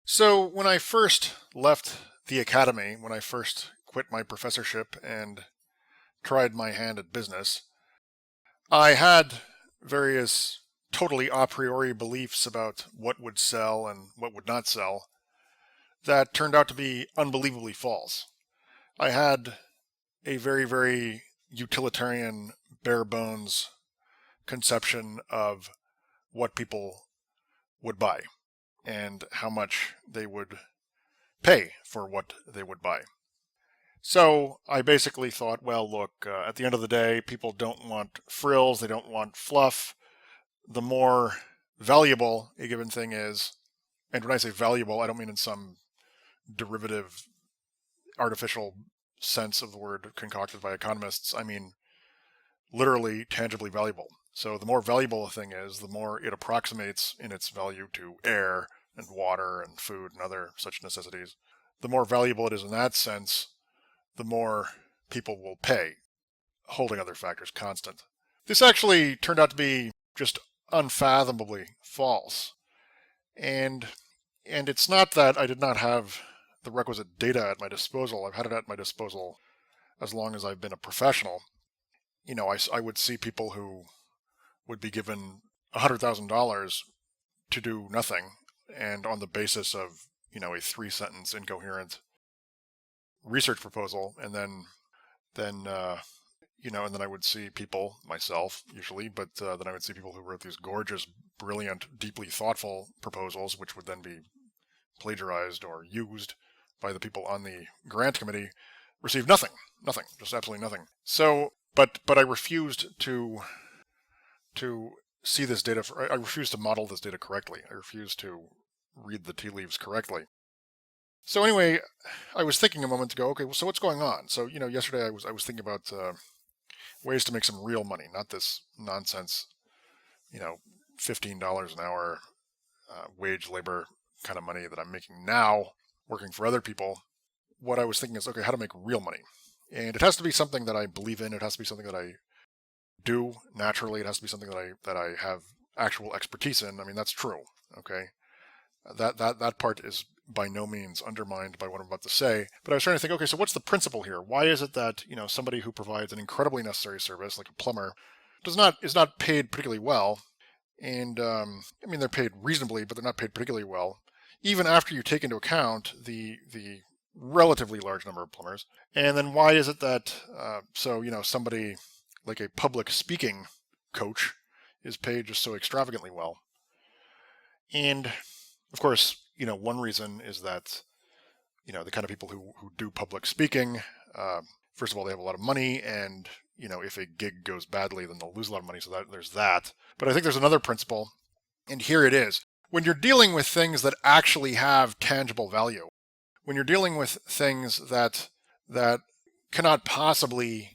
So when I first left the academy, when I first quit my professorship and tried my hand at business, I had various totally a priori beliefs about what would sell and what would not sell that turned out to be unbelievably false. I had a very, very utilitarian, bare bones conception of what people would buy and how much they would pay for what they would buy. So I basically thought, well, look, at the end of the day, people don't want frills, they don't want fluff. The more valuable a given thing is, and when I say valuable, I don't mean in some derivative, artificial sense of the word concocted by economists. I mean literally tangibly valuable. So the more valuable a thing is, the more it approximates in its value to air and water and food and other such necessities. The more valuable it is in that sense, the more people will pay, holding other factors constant. This actually turned out to be just unfathomably false. And and it's not that I did not have the requisite data at my disposal. I've had it at my disposal as long as I've been a professional. I would see people who would be given $100,000 to do nothing, and on the basis of a three-sentence incoherent research proposal, and then I would see people, myself usually, but then I would see people who wrote these gorgeous, brilliant, deeply thoughtful proposals, which would then be plagiarized or used by the people on the grant committee, receive nothing, nothing, just absolutely nothing. So, but I refused to see this data. I refused to model this data correctly. I refused to read the tea leaves correctly. So anyway, I was thinking a moment ago. Okay, well, so what's going on? So yesterday I was thinking about ways to make some real money, not this nonsense, you know, $15 an hour wage labor kind of money that I'm making now working for other people. What I was thinking is, okay, how to make real money. And it has to be something that I believe in. It has to be something that I do naturally. It has to be something that I have actual expertise in. I mean, that's true. Okay. That part is by no means undermined by what I'm about to say. But I was trying to think, okay, so what's the principle here? Why is it that somebody who provides an incredibly necessary service, like a plumber, is not paid particularly well? And I mean, they're paid reasonably, but they're not paid particularly well, even after you take into account the relatively large number of plumbers. And then why is it that somebody like a public speaking coach is paid just so extravagantly well? And of course, one reason is that the kind of people who do public speaking, first of all, they have a lot of money, and if a gig goes badly, then they'll lose a lot of money. So there's that. But I think there's another principle, and here it is. When you're dealing with things that actually have tangible value, when you're dealing with things that cannot possibly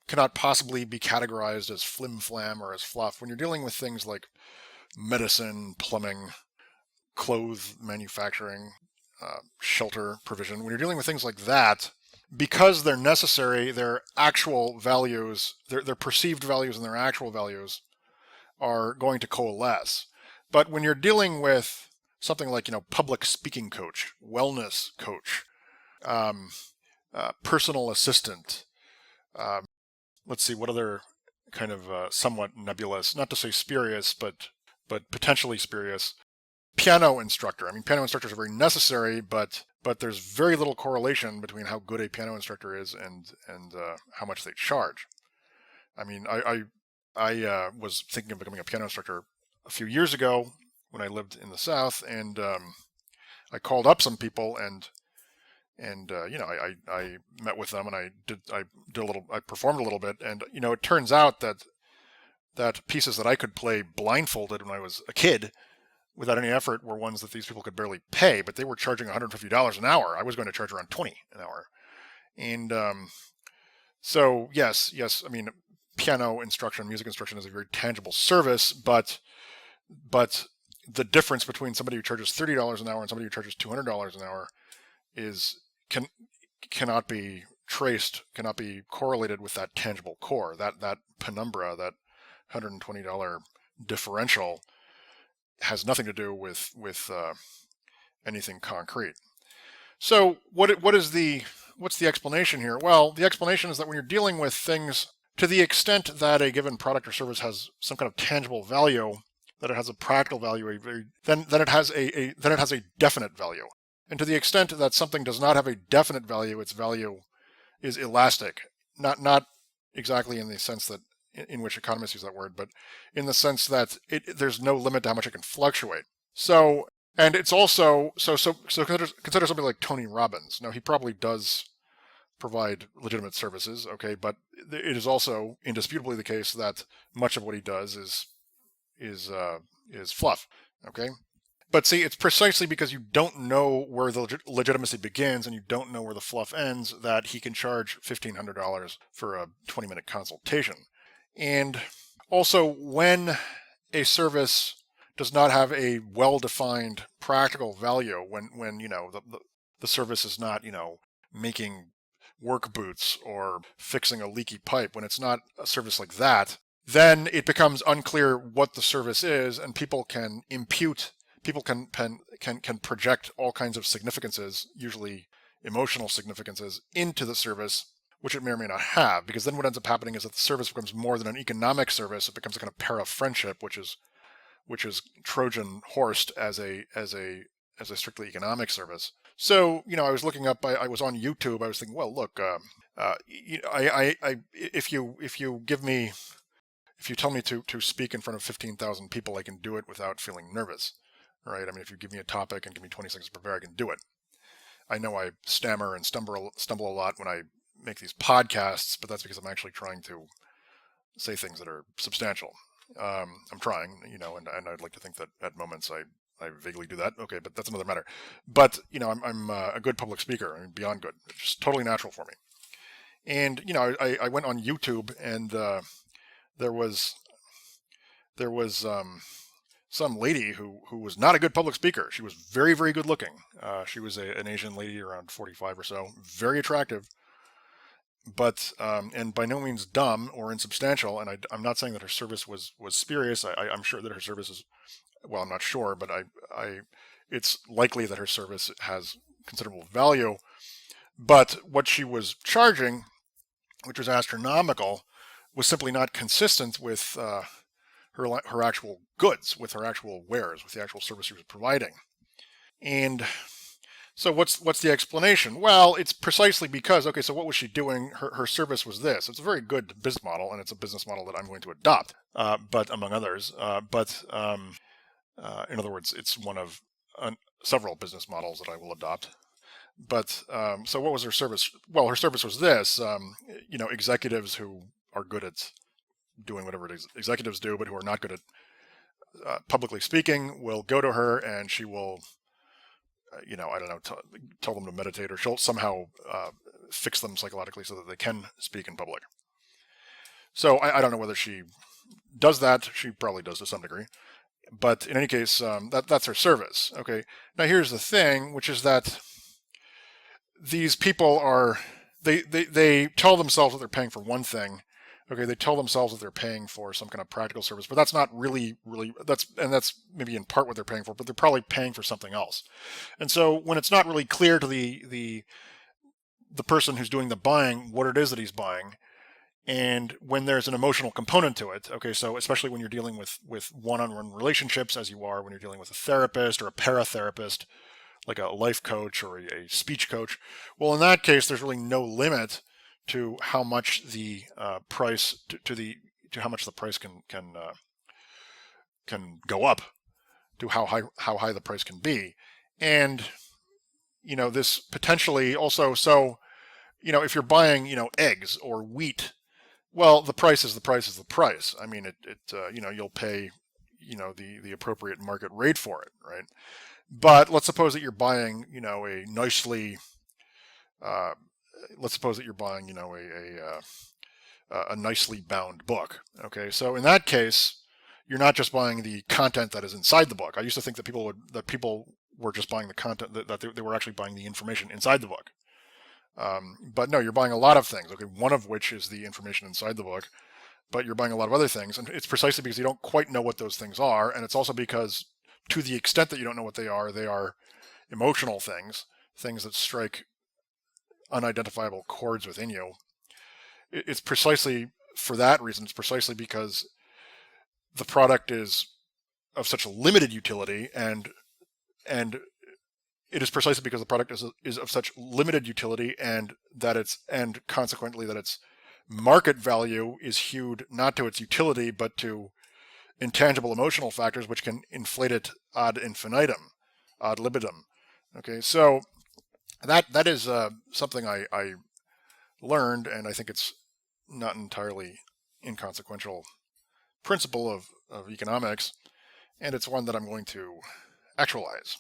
be categorized as flim flam or as fluff, when you're dealing with things like medicine, plumbing, clothes manufacturing, shelter provision, when you're dealing with things like that, because they're necessary, their actual values, their perceived values and their actual values are going to coalesce. But when you're dealing with something like, public speaking coach, wellness coach, um, personal assistant, let's see, what other kind of somewhat nebulous, not to say spurious, but potentially spurious, piano instructor. I mean, piano instructors are very necessary, but there's very little correlation between how good a piano instructor is and how much they charge. I mean, I was thinking of becoming a piano instructor a few years ago when I lived in the South, and I called up some people and I met with them and I performed a little bit, and it turns out that pieces that I could play blindfolded when I was a kid without any effort were ones that these people could barely pay, but they were charging $150 an hour. I was going to charge around 20 an hour. And so yes, I mean, piano instruction, music instruction is a very tangible service, but the difference between somebody who charges $30 an hour and somebody who charges $200 an hour is cannot be traced, cannot be correlated with that tangible core, that penumbra, that $120 differential has nothing to do with anything concrete. So what's the explanation here? Well, the explanation is that when you're dealing with things, to the extent that a given product or service has some kind of tangible value, that it has a practical value, then it has a definite value. And to the extent that something does not have a definite value, its value is elastic. Not exactly in the sense that in which economists use that word, but in the sense that there's no limit to how much it can fluctuate. So, and it's also so consider somebody like Tony Robbins. Now, he probably does provide legitimate services, okay, but it is also indisputably the case that much of what he does is fluff, okay. But see, it's precisely because you don't know where the legitimacy begins and you don't know where the fluff ends that he can charge $1,500 for a 20-minute consultation. And also, when a service does not have a well-defined practical value, when the service is not making work boots or fixing a leaky pipe, when it's not a service like that, then it becomes unclear what the service is, and people can project all kinds of significances, usually emotional significances, into the service, which it may or may not have, because then what ends up happening is that the service becomes more than an economic service. It becomes a kind of para-friendship, which is Trojan horsed as a strictly economic service. So, I was looking up, I was on YouTube, I was thinking, well, look, if you tell me to speak in front of 15,000 people, I can do it without feeling nervous, right? I mean, if you give me a topic and give me 20 seconds to prepare, I can do it. I know I stammer and stumble a lot when I make these podcasts, but that's because I'm actually trying to say things that are substantial. I'm trying, and I'd like to think that at moments I vaguely do that. Okay, but that's another matter. But, I'm a good public speaker. I mean, beyond good. It's just totally natural for me. And, I went on YouTube, and there was some lady who was not a good public speaker. She was very, very good looking. She was an Asian lady around 45 or so, very attractive, but and by no means dumb or insubstantial. And I'm not saying that her service was spurious. I'm sure that her service is, well, I'm not sure, but it's likely that her service has considerable value. But what she was charging, which was astronomical, was simply not consistent with her actual goods, with her actual wares, with the actual service she was providing. And so what's the explanation? Well, it's precisely because, okay, so what was she doing? Her service was this. It's a very good business model, and it's a business model that I'm going to adopt, but among others. In other words, it's one of several business models that I will adopt. But so what was her service? Well, her service was this. Executives who are good at doing whatever it is executives do, but who are not good at publicly speaking, will go to her, and she will, I don't know, tell them to meditate, or she'll somehow fix them psychologically so that they can speak in public. So I don't know whether she does that. She probably does to some degree. But in any case, that's her service. Okay. Now here's the thing, which is that these people they tell themselves that they're paying for one thing. Okay, they tell themselves that they're paying for some kind of practical service, but that's not really that's maybe in part what they're paying for, but they're probably paying for something else. And so when it's not really clear to the person who's doing the buying what it is that he's buying, and when there's an emotional component to it, okay, so especially when you're dealing with one-on-one relationships, as you are when you're dealing with a therapist or a paratherapist, like a life coach or a speech coach, well, in that case, there's really no limit to how much the price to how much the price can go up, to how high the price can be. And this potentially also, so if you're buying eggs or wheat, well, the price is the price. I mean, you'll pay the appropriate market rate for it, right? But let's suppose that you're buying let's suppose that you're buying a nicely bound book. Okay, so in that case, you're not just buying the content that is inside the book. I used to think that people were just buying the content, that they were actually buying the information inside the book. But no, you're buying a lot of things. Okay, one of which is the information inside the book, but you're buying a lot of other things, and it's precisely because you don't quite know what those things are, and it's also because, to the extent that you don't know what they are emotional things, things that strike unidentifiable chords within you. It's precisely for that reason. It's precisely because the product is of such limited utility, and it is precisely because the product is of such limited utility, and consequently that its market value is hewed not to its utility but to intangible emotional factors which can inflate it ad infinitum, ad libitum. Okay, so that is something I learned, and I think it's not entirely inconsequential principle of economics, and it's one that I'm going to actualize.